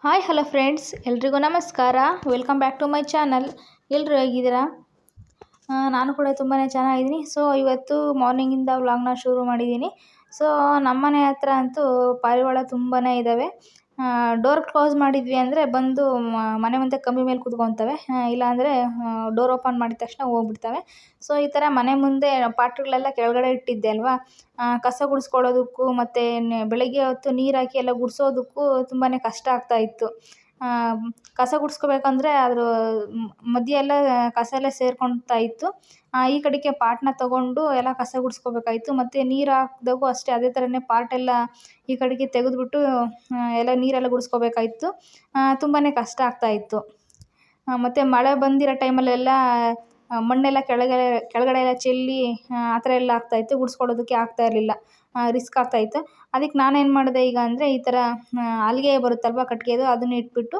Hi hello friends, ಎಲ್ರಿಗೂ ನಮಸ್ಕಾರ. Welcome back to my channel. ಎಲ್ಲರೂ ಹೇಗಿದ್ದೀರಾ? ನಾನು ಕೂಡ ತುಂಬಾ ಚೆನ್ನಾಗಿದ್ದೀನಿ. ಸೊ ಇವತ್ತು ಮಾರ್ನಿಂಗಿಂದ ವ್ಲಾಗ್ನ ಶುರು ಮಾಡಿದ್ದೀನಿ. ಸೊ ನಮ್ಮನೆ ಹತ್ರ ಅಂತೂ ಪಾರಿವಾಳ ತುಂಬಾ ಇದ್ದಾವೆ. ಡೋರ್ ಕ್ಲೋಸ್ ಮಾಡಿದ್ವಿ ಅಂದರೆ ಬಂದು ಮನೆ ಮುಂದೆ ಕಂಬಿ ಮೇಲೆ ಕೂತ್ಕೊತವೆ, ಇಲ್ಲಾಂದರೆ ಡೋರ್ ಓಪನ್ ಮಾಡಿದ ತಕ್ಷಣ ಹೋಗ್ಬಿಡ್ತವೆ. ಸೊ ಈ ಥರ ಮನೆ ಮುಂದೆ ಪಾಟ್ಗಳೆಲ್ಲ ಕೆಳಗಡೆ ಇಟ್ಟಿದ್ದೆ ಅಲ್ವಾ, ಕಸ ಗುಡಿಸ್ಕೊಳ್ಳೋದಕ್ಕೂ ಮತ್ತು ಬೆಳಗ್ಗೆ ಹೊತ್ತು ನೀರು ಹಾಕಿ ಎಲ್ಲ ಗುಡಿಸೋದಕ್ಕೂ ತುಂಬಾ ಕಷ್ಟ ಆಗ್ತಾಯಿತ್ತು. ಕಸ ಗುಡಿಸ್ಕೋಬೇಕಂದ್ರೆ ಅದ್ರ ಮಧ್ಯೆ ಎಲ್ಲ ಕಸ ಎಲ್ಲ ಸೇರ್ಕೊಳ್ತಾ ಇತ್ತು. ಈ ಕಡೆಗೆ ಪಾಟ್ನ ತೊಗೊಂಡು ಎಲ್ಲ ಕಸ ಗುಡಿಸ್ಕೋಬೇಕಾಯ್ತು. ಮತ್ತು ನೀರು ಹಾಕಿದಾಗೂ ಅಷ್ಟೇ, ಅದೇ ಥರನೇ ಪಾಟೆಲ್ಲ ಈ ಕಡೆಗೆ ತೆಗೆದುಬಿಟ್ಟು ಎಲ್ಲ ನೀರೆಲ್ಲ ಗುಡಿಸ್ಕೋಬೇಕಾಯ್ತು. ತುಂಬಾ ಕಷ್ಟ ಆಗ್ತಾಯಿತ್ತು. ಮತ್ತು ಮಳೆ ಬಂದಿರೋ ಟೈಮಲ್ಲೆಲ್ಲ ಮಣ್ಣೆಲ್ಲ ಕೆಳಗಡೆ ಎಲ್ಲ ಚೆಲ್ಲಿ ಆ ಥರ ಎಲ್ಲ ಆಗ್ತಾಯಿತ್ತು. ಗುಡಿಸ್ಕೊಳ್ಳೋದಕ್ಕೆ ಆಗ್ತಾಯಿರಲಿಲ್ಲ, ರಿಸ್ಕ್ ಆಗ್ತಾಯಿತ್ತು. ಅದಕ್ಕೆ ನಾನೇನು ಮಾಡಿದೆ ಈಗ ಅಂದರೆ, ಈ ಥರ ಹಲ್ಗೆ ಬರುತ್ತಲ್ವ ಕಟ್ಟಿಗೆದು, ಅದನ್ನ ಇಟ್ಬಿಟ್ಟು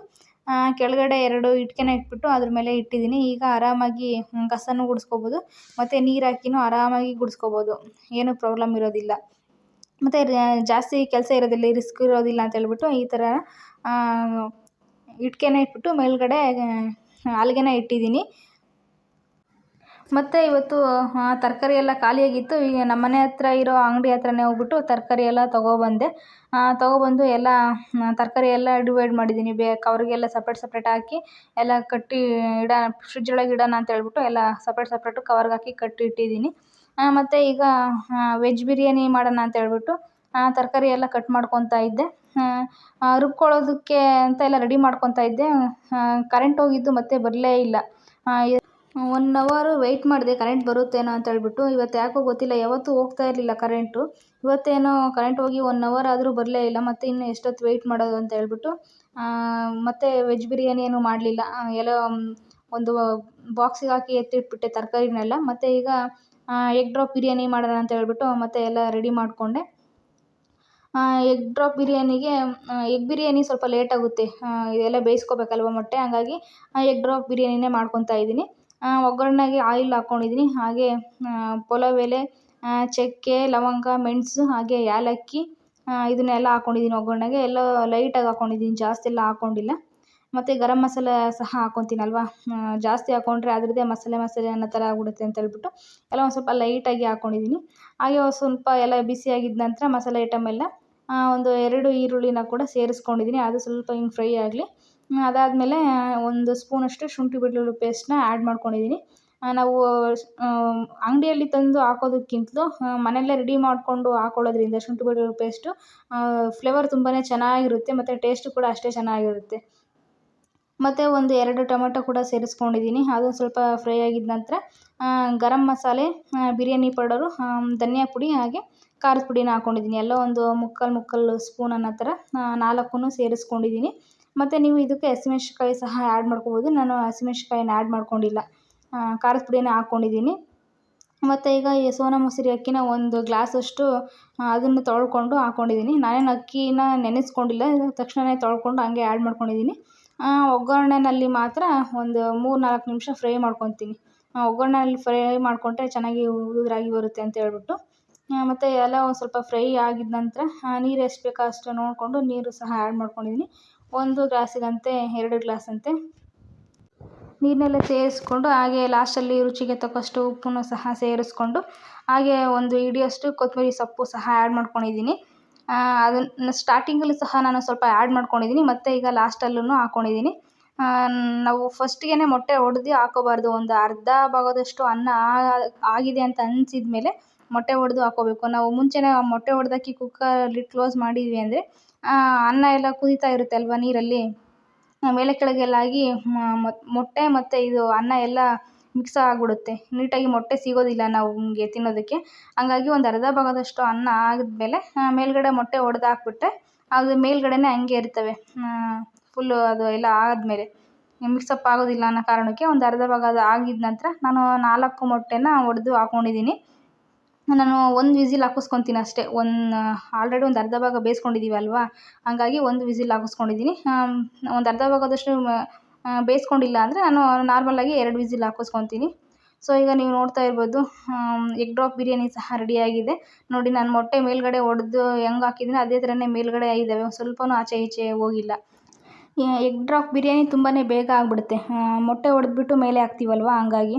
ಕೆಳಗಡೆ 2 ಇಟ್ಕೆನ ಇಟ್ಬಿಟ್ಟು ಅದ್ರ ಮೇಲೆ ಇಟ್ಟಿದ್ದೀನಿ. ಈಗ ಆರಾಮಾಗಿ ಕಸನೂ ಗುಡಿಸ್ಕೋಬೋದು ಮತ್ತು ನೀರು ಹಾಕಿನೂ ಆರಾಮಾಗಿ ಗುಡಿಸ್ಕೋಬೋದು, ಏನೂ ಪ್ರಾಬ್ಲಮ್ ಇರೋದಿಲ್ಲ. ಮತ್ತು ಜಾಸ್ತಿ ಕೆಲಸ ಇರೋದಿಲ್ಲ, ರಿಸ್ಕ್ ಇರೋದಿಲ್ಲ ಅಂತ ಹೇಳ್ಬಿಟ್ಟು ಈ ಥರ ಇಟ್ಕೆನ ಇಟ್ಬಿಟ್ಟು ಮೇಲ್ಗಡೆ ಹಲ್ಗೆನ ಇಟ್ಟಿದ್ದೀನಿ. ಮತ್ತು ಇವತ್ತು ತರಕಾರಿ ಎಲ್ಲ ಖಾಲಿಯಾಗಿತ್ತು. ಈಗ ನಮ್ಮನೆ ಹತ್ರ ಇರೋ ಅಂಗಡಿ ಹತ್ರನೇ ಹೋಗ್ಬಿಟ್ಟು ತರಕಾರಿ ಎಲ್ಲ ತೊಗೊಬಂದೆ. ತೊಗೊಬಂದು ಎಲ್ಲ ತರಕಾರಿ ಎಲ್ಲ ಡಿವೈಡ್ ಮಾಡಿದ್ದೀನಿ. ಕವರಿಗೆಲ್ಲ ಸಪ್ರೇಟ್ ಹಾಕಿ ಎಲ್ಲ ಕಟ್ಟಿ ಫ್ರಿಜ್ ಒಳಗೆ ಇಡೋಣ ಅಂತ ಹೇಳ್ಬಿಟ್ಟು ಎಲ್ಲ ಸಪ್ರೇಟು ಕವರ್ಗೆ ಹಾಕಿ ಕಟ್ಟಿ ಇಟ್ಟಿದ್ದೀನಿ. ಮತ್ತು ಈಗ ವೆಜ್ ಬಿರಿಯಾನಿ ಮಾಡೋಣ ಅಂತ ಹೇಳ್ಬಿಟ್ಟು ತರಕಾರಿ ಎಲ್ಲ ಕಟ್ ಮಾಡ್ಕೊತಾ ಇದ್ದೆ. ರುಬ್ಕೊಳ್ಳೋದಕ್ಕೆ ಅಂತ ಎಲ್ಲ ರೆಡಿ ಮಾಡ್ಕೊತಾ ಇದ್ದೆ. ಕರೆಂಟ್ ಹೋಗಿದ್ದು ಮತ್ತೆ ಬರಲೇ ಇಲ್ಲ. 1 ಅವರ್ ವೆಯ್ಟ್ ಮಾಡಿದೆ ಕರೆಂಟ್ ಬರುತ್ತೇನೋ ಅಂತ ಹೇಳ್ಬಿಟ್ಟು. ಇವತ್ತು ಯಾಕೋ ಗೊತ್ತಿಲ್ಲ, ಯಾವತ್ತೂ ಹೋಗ್ತಾ ಇರಲಿಲ್ಲ ಕರೆಂಟು. ಇವತ್ತೇನೋ ಕರೆಂಟ್ ಹೋಗಿ 1 ಅವರ್ ಆದರೂ ಬರಲೇ ಇಲ್ಲ. ಮತ್ತು ಇನ್ನು ಎಷ್ಟೊತ್ತು ವೆಯ್ಟ್ ಮಾಡೋದು ಅಂತ ಹೇಳ್ಬಿಟ್ಟು ಮತ್ತು ವೆಜ್ ಬಿರಿಯಾನಿ ಏನೂ ಮಾಡಲಿಲ್ಲ. ಎಲ್ಲ ಒಂದು ಬಾಕ್ಸಿಗೆ ಹಾಕಿ ಎತ್ತಿಟ್ಬಿಟ್ಟೆ ತರಕಾರಿನೆಲ್ಲ. ಮತ್ತು ಈಗ ಎಗ್ ಡ್ರಾಪ್ ಬಿರಿಯಾನಿ ಮಾಡೋಣ ಅಂತ ಹೇಳ್ಬಿಟ್ಟು ಮತ್ತೆ ಎಲ್ಲ ರೆಡಿ ಮಾಡಿಕೊಂಡೆ. ಎಗ್ ಡ್ರಾಪ್ ಬಿರಿಯಾನಿಗೆ ಎಗ್ ಬಿರಿಯಾನಿ ಸ್ವಲ್ಪ ಲೇಟಾಗುತ್ತೆ, ಇದೆಲ್ಲ ಬೇಯಿಸ್ಕೋಬೇಕಲ್ವ ಮೊಟ್ಟೆ, ಹಂಗಾಗಿ ಎಗ್ ಡ್ರಾಪ್ ಬಿರಿಯಾನಿನೇ ಮಾಡ್ಕೊತಾ ಇದ್ದೀನಿ. ಒಗ್ಗರಣೆಗೆ ಆಯಿಲ್ ಹಾಕ್ಕೊಂಡಿದ್ದೀನಿ. ಹಾಗೆ ಪಲಾವ್ ಎಲೆ, ಚಕ್ಕೆ, ಲವಂಗ, ಮೆಣಸು, ಹಾಗೆ ಏಲಕ್ಕಿ, ಇದನ್ನೆಲ್ಲ ಹಾಕ್ಕೊಂಡಿದ್ದೀನಿ ಒಗ್ಗರಣೆಗೆ. ಎಲ್ಲ ಲೈಟಾಗಿ ಹಾಕ್ಕೊಂಡಿದ್ದೀನಿ, ಜಾಸ್ತಿ ಎಲ್ಲ ಹಾಕ್ಕೊಂಡಿಲ್ಲ. ಮತ್ತು ಗರಂ ಮಸಾಲೆ ಸಹ ಹಾಕ್ಕೊತೀನಲ್ವ, ಜಾಸ್ತಿ ಹಾಕ್ಕೊಂಡ್ರೆ ಅದರದ್ದೇ ಮಸಾಲೆ ಅನ್ನೋ ಥರ ಆಗ್ಬಿಡುತ್ತೆ ಅಂತ ಹೇಳ್ಬಿಟ್ಟು ಎಲ್ಲ ಒಂದು ಸ್ವಲ್ಪ ಲೈಟಾಗಿ ಹಾಕ್ಕೊಂಡಿದ್ದೀನಿ. ಹಾಗೆ ಸ್ವಲ್ಪ ಎಲ್ಲ ಬಿಸಿಯಾಗಿದ್ದ ನಂತರ ಮಸಾಲೆ ಐಟಮ್ ಎಲ್ಲ ಒಂದು 2 ಈರುಳ್ಳಿನ ಕೂಡ ಸೇರಿಸ್ಕೊಂಡಿದ್ದೀನಿ. ಅದು ಸ್ವಲ್ಪ ಹಿಂಗೆ ಫ್ರೈ ಆಗಲಿ. ಅದಾದಮೇಲೆ 1 ಸ್ಪೂನಷ್ಟು ಶುಂಠಿ ಬೆಳ್ಳುಳ್ಳಿ ಪೇಸ್ಟ್ನ ಆ್ಯಡ್ ಮಾಡ್ಕೊಂಡಿದ್ದೀನಿ. ನಾವು ಅಂಗಡಿಯಲ್ಲಿ ತಂದು ಹಾಕೋದಕ್ಕಿಂತಲೂ ಮನೆಯಲ್ಲೇ ರೆಡಿ ಮಾಡಿಕೊಂಡು ಹಾಕೊಳ್ಳೋದ್ರಿಂದ ಶುಂಠಿ ಬೆಳ್ಳುಳ್ಳಿ ಪೇಸ್ಟು ಫ್ಲೇವರ್ ತುಂಬಾ ಚೆನ್ನಾಗಿರುತ್ತೆ ಮತ್ತು ಟೇಸ್ಟು ಕೂಡ ಅಷ್ಟೇ ಚೆನ್ನಾಗಿರುತ್ತೆ. ಮತ್ತು ಒಂದು 2 ಟೊಮೆಟೊ ಕೂಡ ಸೇರಿಸ್ಕೊಂಡಿದ್ದೀನಿ. ಅದೊಂದು ಸ್ವಲ್ಪ ಫ್ರೈ ಆಗಿದ ನಂತರ ಗರಂ ಮಸಾಲೆ, ಬಿರಿಯಾನಿ ಪೌಡರು, ಧನಿಯಾ ಪುಡಿ, ಹಾಗೆ ಖಾರದ ಪುಡಿನ ಹಾಕ್ಕೊಂಡಿದ್ದೀನಿ. ಎಲ್ಲ ಒಂದು ಮುಕ್ಕಾಲು ಸ್ಪೂನ್ ಅನ್ನೋ ಥರ 4 ಸೇರಿಸ್ಕೊಂಡಿದ್ದೀನಿ. ಮತ್ತು ನೀವು ಇದಕ್ಕೆ ಹಸಿಮೆಣ್ಸಿನ್ಕಾಯಿ ಸಹ ಆ್ಯಡ್ ಮಾಡ್ಕೋಬೋದು. ನಾನು ಹಸಿಮೆಣ್ಸಿನ್ಕಾಯಿನ ಆ್ಯಡ್ ಮಾಡ್ಕೊಂಡಿಲ್ಲ, ಖಾರದ ಪುಡಿನ ಹಾಕ್ಕೊಂಡಿದ್ದೀನಿ. ಮತ್ತು ಈಗ ಈ ಸೋನಾ ಮಸೂರಿ ಅಕ್ಕಿನ 1 ಗ್ಲಾಸಷ್ಟು ಅದನ್ನು ತೊಳ್ಕೊಂಡು ಹಾಕ್ಕೊಂಡಿದ್ದೀನಿ. ನಾನೇನು ಅಕ್ಕಿನ ನೆನೆಸ್ಕೊಂಡಿಲ್ಲ, ತಕ್ಷಣವೇ ತೊಳ್ಕೊಂಡು ಹಂಗೆ ಆ್ಯಡ್ ಮಾಡ್ಕೊಂಡಿದ್ದೀನಿ. ಒಗ್ಗರಣೆನಲ್ಲಿ ಮಾತ್ರ ಒಂದು 3-4 ನಿಮಿಷ ಫ್ರೈ ಮಾಡ್ಕೊತೀನಿ. ಒಗ್ಗರಣೆಯಲ್ಲಿ ಫ್ರೈ ಮಾಡಿಕೊಂಡ್ರೆ ಚೆನ್ನಾಗಿ ಉದುರಾಗಿ ಬರುತ್ತೆ ಅಂತ ಹೇಳ್ಬಿಟ್ಟು. ಮತ್ತು ಎಲ್ಲ ಒಂದು ಸ್ವಲ್ಪ ಫ್ರೈ ಆಗಿದ ನಂತರ ನೀರು ಎಷ್ಟು ಬೇಕೋ ಅಷ್ಟು ನೋಡಿಕೊಂಡು ನೀರು ಸಹ ಆ್ಯಡ್ ಮಾಡ್ಕೊಂಡಿದ್ದೀನಿ. 1 ಗ್ಲಾಸಿಗಂತೆ 2 ಗ್ಲಾಸಂತೆ ನೀರನ್ನೆಲ್ಲ ಸೇರಿಸ್ಕೊಂಡು, ಹಾಗೆ ಲಾಸ್ಟಲ್ಲಿ ರುಚಿಗೆ ತಕ್ಕಷ್ಟು ಉಪ್ಪನ್ನು ಸಹ ಸೇರಿಸ್ಕೊಂಡು, ಹಾಗೆ 1 ಹಿಡಿಯಷ್ಟು ಕೊತ್ತಂಬರಿ ಸೊಪ್ಪು ಸಹ ಆ್ಯಡ್ ಮಾಡ್ಕೊಂಡಿದ್ದೀನಿ. ಅದನ್ನು ಸ್ಟಾರ್ಟಿಂಗಲ್ಲೂ ಸಹ ನಾನು ಸ್ವಲ್ಪ ಆ್ಯಡ್ ಮಾಡ್ಕೊಂಡಿದ್ದೀನಿ, ಮತ್ತು ಈಗ ಲಾಸ್ಟಲ್ಲೂ ಹಾಕ್ಕೊಂಡಿದ್ದೀನಿ. ನಾವು ಫಸ್ಟಿಗೆ ಮೊಟ್ಟೆ ಒಡೆದು ಹಾಕ್ಕೋಬಾರ್ದು. ಒಂದು ಅರ್ಧ ಭಾಗದಷ್ಟು ಅನ್ನ ಆಗಿದೆ ಅಂತ ಅನಿಸಿದ ಮೇಲೆ ಮೊಟ್ಟೆ ಒಡೆದು ಹಾಕ್ಕೋಬೇಕು. ನಾವು ಮುಂಚೆನೇ ಮೊಟ್ಟೆ ಒಡೆದಾಕಿ ಕುಕ್ಕರ್ ಲಿಡ್ ಕ್ಲೋಸ್ ಮಾಡಿದ್ವಿ ಅಂದರೆ ಅನ್ನ ಎಲ್ಲ ಕುದೀತಾ ಇರುತ್ತೆ ಅಲ್ವ ನೀರಲ್ಲಿ, ಮೇಲೆ ಕೆಳಗೆಲ್ಲ ಆಗಿ ಮೊಟ್ಟೆ ಮತ್ತು ಇದು ಅನ್ನ ಎಲ್ಲ ಮಿಕ್ಸ್ ಆಗಿಬಿಡುತ್ತೆ. ನೀಟಾಗಿ ಮೊಟ್ಟೆ ಸಿಗೋದಿಲ್ಲ ನಮಗೆ ತಿನ್ನೋದಕ್ಕೆ. ಹಂಗಾಗಿ ಒಂದು ಅರ್ಧ ಭಾಗದಷ್ಟು ಅನ್ನ ಆದಮೇಲೆ ಮೇಲ್ಗಡೆ ಮೊಟ್ಟೆ ಒಡೆದು ಹಾಕ್ಬಿಟ್ರೆ ಅದು ಮೇಲ್ಗಡೆನೇ ಹಂಗೆ ಇರ್ತವೆ. ಫುಲ್ಲು ಅದು ಎಲ್ಲ ಆದಮೇಲೆ ಮಿಕ್ಸಪ್ ಆಗೋದಿಲ್ಲ ಅನ್ನೋ ಕಾರಣಕ್ಕೆ ಒಂದು ಅರ್ಧ ಭಾಗ ಅದು ಆಗಿದ ನಂತರ ನಾನು 4 ಮೊಟ್ಟೆನ ಒಡೆದು ಹಾಕ್ಕೊಂಡಿದ್ದೀನಿ. ನಾನು 1 ವಿಸಿಲ್ ಹಾಕಿಸ್ಕೊತೀನಿ ಅಷ್ಟೇ. ಆಲ್ರೆಡಿ ಒಂದು ಅರ್ಧ ಭಾಗ ಬೇಯಿಸ್ಕೊಂಡಿದ್ದೀವಿ ಅಲ್ವಾ, ಹಂಗಾಗಿ 1 ವಿಸಿಲ್ ಹಾಕಿಸ್ಕೊಂಡಿದ್ದೀನಿ. ಒಂದು ಅರ್ಧ ಭಾಗದಷ್ಟು ಬೇಯಿಸ್ಕೊಂಡಿಲ್ಲ ಅಂದರೆ ನಾನು ನಾರ್ಮಲಾಗಿ 2 ವಿಸಿಲ್ ಹಾಕಿಸ್ಕೊತೀನಿ. ಸೊ ಈಗ ನೀವು ನೋಡ್ತಾ ಇರ್ಬೋದು, ಎಗ್ ಡ್ರಾಪ್ ಬಿರಿಯಾನಿ ಸಹ ರೆಡಿಯಾಗಿದೆ. ನೋಡಿ, ನಾನು ಮೊಟ್ಟೆ ಮೇಲ್ಗಡೆ ಒಡೆದು ಹೆಂಗೆ ಹಾಕಿದ್ದೀನಿ ಅದೇ ಥರನೇ ಮೇಲ್ಗಡೆ ಇದ್ದಾವೆ, ಸ್ವಲ್ಪನೂ ಆಚೆ ಈಚೆ ಹೋಗಿಲ್ಲ. ಎಗ್ ಡ್ರಾಪ್ ಬಿರಿಯಾನಿ ತುಂಬಾ ಬೇಗ ಆಗಿಬಿಡುತ್ತೆ. ಮೊಟ್ಟೆ ಹೊಡೆದ್ಬಿಟ್ಟು ಮೇಲೆ ಹಾಕ್ತೀವಲ್ವ ಹಂಗಾಗಿ.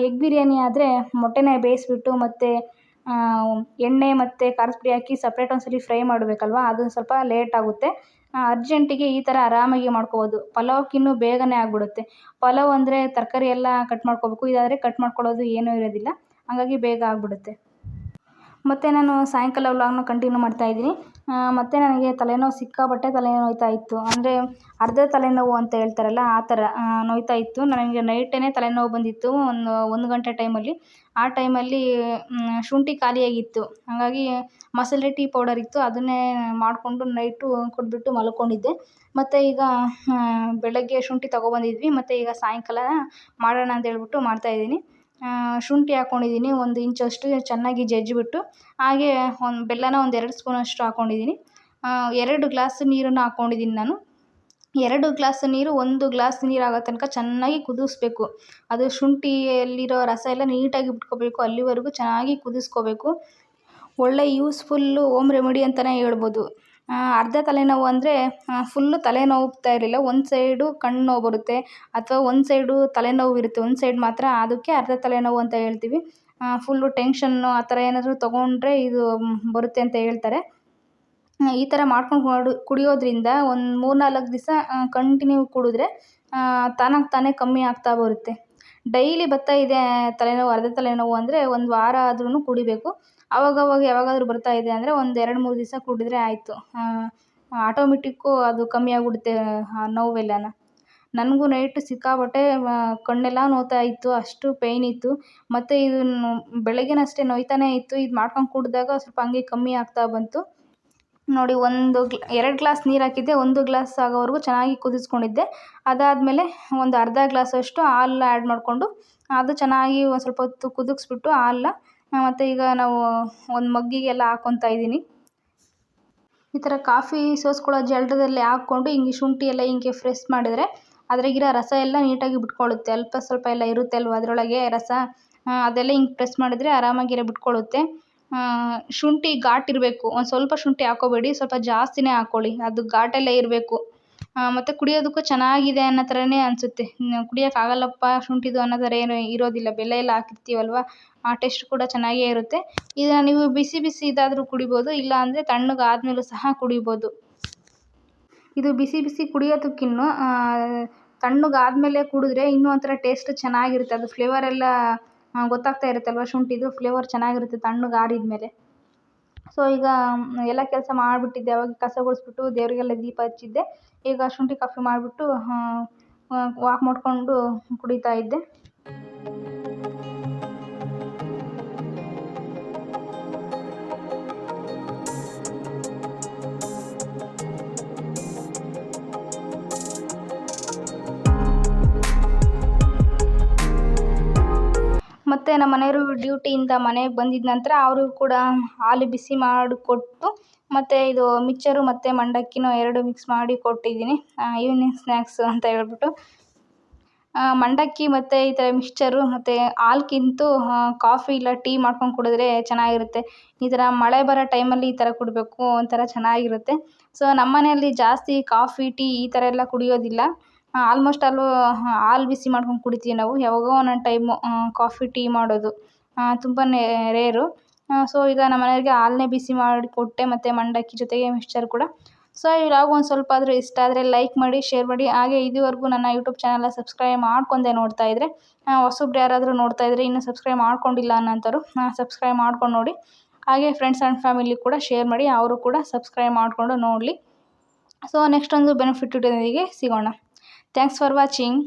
ಎಗ್ ಬಿರಿಯಾನಿ ಆದರೆ ಮೊಟ್ಟೆನ ಬೇಯಿಸ್ಬಿಟ್ಟು ಮತ್ತು ಎಣ್ಣೆ ಮತ್ತು ಖಾರದ ಪುಡಿ ಹಾಕಿ ಸಪ್ರೇಟ್ ಒಂದ್ಸಲ ಫ್ರೈ ಮಾಡಬೇಕಲ್ವ, ಅದು ಸ್ವಲ್ಪ ಲೇಟ್ ಆಗುತ್ತೆ. ಅರ್ಜೆಂಟಿಗೆ ಈ ಥರ ಆರಾಮಾಗಿ ಮಾಡ್ಕೋಬೋದು. ಪಲಾವ್ಕಿನ್ನೂ ಬೇಗನೆ ಆಗಿಬಿಡುತ್ತೆ. ಪಲಾವ್ ಅಂದರೆ ತರಕಾರಿ ಎಲ್ಲ ಕಟ್ ಮಾಡ್ಕೋಬೇಕು, ಇದಾದರೆ ಕಟ್ ಮಾಡ್ಕೊಳ್ಳೋದು ಏನೂ ಇರೋದಿಲ್ಲ, ಹಾಗಾಗಿ ಬೇಗ ಆಗಿಬಿಡುತ್ತೆ. ಮತ್ತು ನಾನು ಸಾಯಂಕಾಲ ವ್ಲಾಗ್ನ ಕಂಟಿನ್ಯೂ ಮಾಡ್ತಾಯಿದ್ದೀನಿ. ಮತ್ತು ನನಗೆ ತಲೆನೋವು, ಸಿಕ್ಕಾಪಟ್ಟೆ ತಲೆನೋಯ್ತಾ ಇತ್ತು. ಅಂದರೆ ಅರ್ಧ ತಲೆನೋವು ಅಂತ ಹೇಳ್ತಾರಲ್ಲ ಆ ಥರ ನೋಯ್ತಾ ಇತ್ತು. ನನಗೆ ನೈಟೇ ತಲೆನೋವು ಬಂದಿತ್ತು ಒಂದು ಗಂಟೆ ಟೈಮಲ್ಲಿ. ಆ ಟೈಮಲ್ಲಿ ಶುಂಠಿ ಖಾಲಿಯಾಗಿತ್ತು, ಹಾಗಾಗಿ ಮಸಾಲೆ ಟೀ ಪೌಡರ್ ಇತ್ತು, ಅದನ್ನೇ ಮಾಡಿಕೊಂಡು ನೈಟು ಕುಡಿದ್ಬಿಟ್ಟು ಮಲ್ಕೊಂಡಿದ್ದೆ. ಮತ್ತು ಈಗ ಬೆಳಗ್ಗೆ ಶುಂಠಿ ತೊಗೊಬಂದಿದ್ವಿ, ಮತ್ತು ಈಗ ಸಾಯಂಕಾಲ ಮಾಡೋಣ ಅಂತ ಹೇಳ್ಬಿಟ್ಟು ಮಾಡ್ತಾಯಿದ್ದೀನಿ. ಶುಂಠಿ ಹಾಕ್ಕೊಂಡಿದ್ದೀನಿ 1 ಇಂಚಷ್ಟು ಚೆನ್ನಾಗಿ ಜಜ್ಜಿಬಿಟ್ಟು, ಹಾಗೆ ಬೆಲ್ಲನ ಒಂದು 2 ಸ್ಪೂನಷ್ಟು ಹಾಕ್ಕೊಂಡಿದ್ದೀನಿ. 2 ಗ್ಲಾಸ್ ನೀರನ್ನು ಹಾಕ್ಕೊಂಡಿದ್ದೀನಿ ನಾನು. 2 ಗ್ಲಾಸ್ ನೀರು 1 ಗ್ಲಾಸ್ ನೀರು ಆಗೋ ತನಕ ಚೆನ್ನಾಗಿ ಕುದಿಸ್ಬೇಕು. ಅದು ಶುಂಠಿಯಲ್ಲಿರೋ ರಸ ಎಲ್ಲ ನೀಟಾಗಿ ಬಿಟ್ಕೋಬೇಕು, ಅಲ್ಲಿವರೆಗೂ ಚೆನ್ನಾಗಿ ಕುದಿಸ್ಕೋಬೇಕು. ಒಳ್ಳೆ ಯೂಸ್ಫುಲ್ಲು ಹೋಮ್ ರೆಮಿಡಿ ಅಂತಲೇ ಹೇಳ್ಬೋದು. ಅರ್ಧ ತಲೆನೋವು ಅಂದರೆ ಫುಲ್ಲು ತಲೆ ನೋವ್ತಾ ಇರಲಿಲ್ಲ, ಒಂದು ಸೈಡು ಕಣ್ಣು ನೋವು ಬರುತ್ತೆ ಅಥವಾ ಒಂದು ಸೈಡು ತಲೆನೋವು ಇರುತ್ತೆ, ಒಂದು ಸೈಡ್ ಮಾತ್ರ, ಅದಕ್ಕೆ ಅರ್ಧ ತಲೆನೋವು ಅಂತ ಹೇಳ್ತೀವಿ. ಫುಲ್ಲು ಟೆನ್ಷನ್ನು ಆ ಥರ ಏನಾದರೂ ತೊಗೊಂಡ್ರೆ ಇದು ಬರುತ್ತೆ ಅಂತ ಹೇಳ್ತಾರೆ. ಈ ಥರ ಮಾಡ್ಕೊಂಡು ಕುಡಿಯೋದ್ರಿಂದ ಒಂದು 3-4 ದಿವಸ ಕಂಟಿನ್ಯೂ ಕುಡಿದ್ರೆ ತಾನಾಗಿ ಕಮ್ಮಿ ಆಗ್ತಾ ಬರುತ್ತೆ. ಡೈಲಿ ಬರ್ತಾ ಇದೆ ತಲೆನೋವು, ಅರ್ಧ ತಲೆನೋವು ಅಂದರೆ ಒಂದು ವಾರ ಆದ್ರೂ ಕುಡಿಬೇಕು. ಆವಾಗವಾಗ ಯಾವಾಗಾದ್ರೂ ಬರ್ತಾ ಇದೆ ಅಂದರೆ ಒಂದು 2-3 ದಿವಸ ಕುಡಿದ್ರೆ ಆಯಿತು. ಆಟೋಮೆಟಿಕ್ಕು ಅದು ಕಮ್ಮಿ ಆಗಿಬಿಡುತ್ತೆ ನೋವೆಲ್ಲನ. ನನಗೂ ನೈಟು ಸಿಕ್ಕಾಪಟ್ಟೆ ಕಣ್ಣೆಲ್ಲ ನೋವ್ತಾ ಇತ್ತು, ಅಷ್ಟು ಪೇಯ್ನ್ ಇತ್ತು. ಮತ್ತು ಇದನ್ನು ಬೆಳಗ್ಗೆನಷ್ಟೇ ನೋಯ್ತಾನೇ ಇತ್ತು. ಇದು ಮಾಡ್ಕೊಂಡು ಕುಡಿದಾಗ ಸ್ವಲ್ಪ ಹಂಗೆ ಕಮ್ಮಿ ಆಗ್ತಾ ಬಂತು. ನೋಡಿ 2 ಗ್ಲಾಸ್ ನೀರು ಹಾಕಿದ್ದೆ, 1 ಗ್ಲಾಸ್ ಆಗೋವರೆಗೂ ಚೆನ್ನಾಗಿ ಕುದಿಸ್ಕೊಂಡಿದ್ದೆ. ಅದಾದಮೇಲೆ ಒಂದು ಅರ್ಧ ಗ್ಲಾಸಷ್ಟು ಹಾಲು ಆ್ಯಡ್ ಮಾಡಿಕೊಂಡು ಅದು ಚೆನ್ನಾಗಿ ಒಂದು ಸ್ವಲ್ಪ ಹೊತ್ತು ಕುದಿಸ್ಬಿಟ್ಟು ಹಾಲನ್ನ ಮತ್ತು ಈಗ ನಾವು ಒಂದು ಮಗ್ಗಿಗೆಲ್ಲ ಹಾಕ್ಕೊತಾ ಇದ್ದೀನಿ. ಈ ಥರ ಕಾಫಿ ಸೋಸ್ಕೊಳ್ಳೋ ಜಲ್ಡದಲ್ಲಿ ಹಾಕ್ಕೊಂಡು ಹಿಂಗೆ ಶುಂಠಿ ಎಲ್ಲ ಹಿಂಗೆ ಪ್ರೆಸ್ ಮಾಡಿದರೆ ಅದ್ರಾಗಿರೋ ರಸ ಎಲ್ಲ ನೀಟಾಗಿ ಬಿಟ್ಕೊಳ್ಳುತ್ತೆ. ಅಲ್ಪ ಸ್ವಲ್ಪ ಎಲ್ಲ ಇರುತ್ತೆ ಅಲ್ವ ಅದರೊಳಗೆ ರಸ, ಅದೆಲ್ಲ ಹಿಂಗೆ ಪ್ರೆಸ್ ಮಾಡಿದರೆ ಆರಾಮಾಗಿರೋ ಬಿಟ್ಕೊಳ್ಳುತ್ತೆ. ಶುಂಠಿ ಘಾಟ್ ಇರಬೇಕು, ಒಂದು ಸ್ವಲ್ಪ ಶುಂಠಿ ಹಾಕ್ಕೋಬೇಡಿ, ಸ್ವಲ್ಪ ಜಾಸ್ತಿನೇ ಹಾಕ್ಕೊಳ್ಳಿ, ಅದು ಘಾಟೆಲ್ಲ ಇರಬೇಕು. ಮತ್ತು ಕುಡಿಯೋದಕ್ಕೂ ಚೆನ್ನಾಗಿದೆ ಅನ್ನೋ ಥರನೇ ಅನಿಸುತ್ತೆ. ಕುಡಿಯೋಕ್ಕಾಗಲ್ಲಪ್ಪ ಶುಂಠಿದು ಅನ್ನೋ ಥರ ಏನು ಇರೋದಿಲ್ಲ, ಬೆಲ್ಲ ಎಲ್ಲ ಹಾಕಿರ್ತೀವಲ್ವ, ಆ ಟೇಸ್ಟ್ ಕೂಡ ಚೆನ್ನಾಗೇ ಇರುತ್ತೆ. ಇದನ್ನು ನೀವು ಬಿಸಿ ಬಿಸಿ ಇದಾದರೂ ಕುಡಿಬೋದು, ಇಲ್ಲ ಅಂದರೆ ತಣ್ಣಗಾದ್ಮೇಲೂ ಸಹ ಕುಡಿಬೋದು. ಇದು ಬಿಸಿ ಬಿಸಿ ಕುಡಿಯೋದಕ್ಕಿನ್ನೂ ತಣ್ಣಗಾದ್ಮೇಲೆ ಕುಡಿದ್ರೆ ಇನ್ನೂ ಒಂಥರ ಟೇಸ್ಟ್ ಚೆನ್ನಾಗಿರುತ್ತೆ. ಅದು ಫ್ಲೇವರೆಲ್ಲ ಗೊತ್ತಾಗ್ತಾ ಇರುತ್ತಲ್ವ, ಶುಂಠಿದು ಫ್ಲೇವರ್ ಚೆನ್ನಾಗಿರುತ್ತೆ ತಣ್ಣಗಾರಿದ್ಮೇಲೆ. ಸೊ ಈಗ ಎಲ್ಲ ಕೆಲಸ ಮಾಡಿಬಿಟ್ಟಿದ್ದೆ, ಅವಾಗ ಕಸ ಗುಡಿಸ್ಬಿಟ್ಟು ದೇವರಿಗೆಲ್ಲ ದೀಪ ಹಚ್ಚಿದ್ದೆ. ಈಗ ಶುಂಠಿ ಕಾಫಿ ಮಾಡಿಬಿಟ್ಟು ವಾಕ್ ಮಾಡಿಕೊಂಡು ಕುಡಿತಾ ಇದ್ದೆ. ಮತ್ತು ನಮ್ಮ ಮನೆಯವರು ಡ್ಯೂಟಿಯಿಂದ ಮನೆಗೆ ಬಂದಿದ್ದ ನಂತರ ಅವ್ರಿಗೂ ಕೂಡ ಹಾಲು ಬಿಸಿ ಮಾಡಿಕೊಟ್ಟು, ಮತ್ತು ಇದು ಮಿಕ್ಚರು ಮತ್ತು ಮಂಡಕ್ಕಿನೂ 2 ಮಿಕ್ಸ್ ಮಾಡಿ ಕೊಟ್ಟಿದ್ದೀನಿ, ಈವ್ನಿಂಗ್ ಸ್ನ್ಯಾಕ್ಸು ಅಂತ ಹೇಳ್ಬಿಟ್ಟು. ಮಂಡಕ್ಕಿ ಮತ್ತು ಈ ಥರ ಮಿಕ್ಸ್ಚರು ಮತ್ತು ಹಾಲ್ಗಿಂತೂ ಕಾಫಿ ಇಲ್ಲ ಟೀ ಮಾಡ್ಕೊಂಡು ಕುಡಿದ್ರೆ ಚೆನ್ನಾಗಿರುತ್ತೆ. ಈ ಥರ ಮಳೆ ಬರೋ ಟೈಮಲ್ಲಿ ಈ ಥರ ಕುಡಿಬೇಕು, ಒಂಥರ ಚೆನ್ನಾಗಿರುತ್ತೆ. ಸೊ ನಮ್ಮ ಮನೆಯಲ್ಲಿ ಜಾಸ್ತಿ ಕಾಫಿ ಟೀ ಈ ಥರ ಎಲ್ಲ ಕುಡಿಯೋದಿಲ್ಲ. ಆಲ್ಮೋಸ್ಟ್ ಹಾಲು ಬಿಸಿ ಮಾಡ್ಕೊಂಡು ಕುಡಿತೀವಿ ನಾವು, ಯಾವಾಗೋ ಒಂದೊಂದು ಟೈಮು ಕಾಫಿ ಟೀ ಮಾಡೋದು ತುಂಬಾ ರೇರು. ಸೊ ಈಗ ನಮ್ಮ ಮನೆಯವ್ರಿಗೆ ಹಾಲನ್ನೇ ಬಿಸಿ ಮಾಡಿ ಕೊಟ್ಟೆ, ಮತ್ತು ಮಂಡಕ್ಕಿ ಜೊತೆಗೆ ಮಿಕ್ಸ್ಚರ್ ಕೂಡ. ಸೊ ಈ ವ್ಲಾಗ್ ಒಂದು ಸ್ವಲ್ಪ ಆದರೂ ಇಷ್ಟ ಆದರೆ ಲೈಕ್ ಮಾಡಿ, ಶೇರ್ ಮಾಡಿ. ಹಾಗೆ ಇದುವರೆಗೂ ನನ್ನ ಯೂಟ್ಯೂಬ್ ಚಾನಲ್ನ ಸಬ್ಸ್ಕ್ರೈಬ್ ಮಾಡ್ಕೊಂಡೆ ನೋಡ್ತಾ ಇದ್ದರೆ, ಹೊಸಬ್ರು ಯಾರಾದರೂ ನೋಡ್ತಾ ಇದ್ದರೆ ಇನ್ನೂ ಸಬ್ಸ್ಕ್ರೈಬ್ ಮಾಡ್ಕೊಂಡಿಲ್ಲ ಅನ್ನೋಂಥವ್ರು ಸಬ್ಸ್ಕ್ರೈಬ್ ಮಾಡ್ಕೊಂಡು ನೋಡಿ. ಹಾಗೆ ಫ್ರೆಂಡ್ಸ್ ಆ್ಯಂಡ್ ಫ್ಯಾಮಿಲಿ ಕೂಡ ಶೇರ್ ಮಾಡಿ, ಅವರು ಕೂಡ ಸಬ್ಸ್ಕ್ರೈಬ್ ಮಾಡಿಕೊಂಡು ನೋಡಲಿ. ಸೊ ನೆಕ್ಸ್ಟ್ ಒಂದು ಬೆನಿಫಿಟ್ ವಿಡಿಯೋದೊಂದಿಗೆ ಸಿಗೋಣ. Thanks for watching.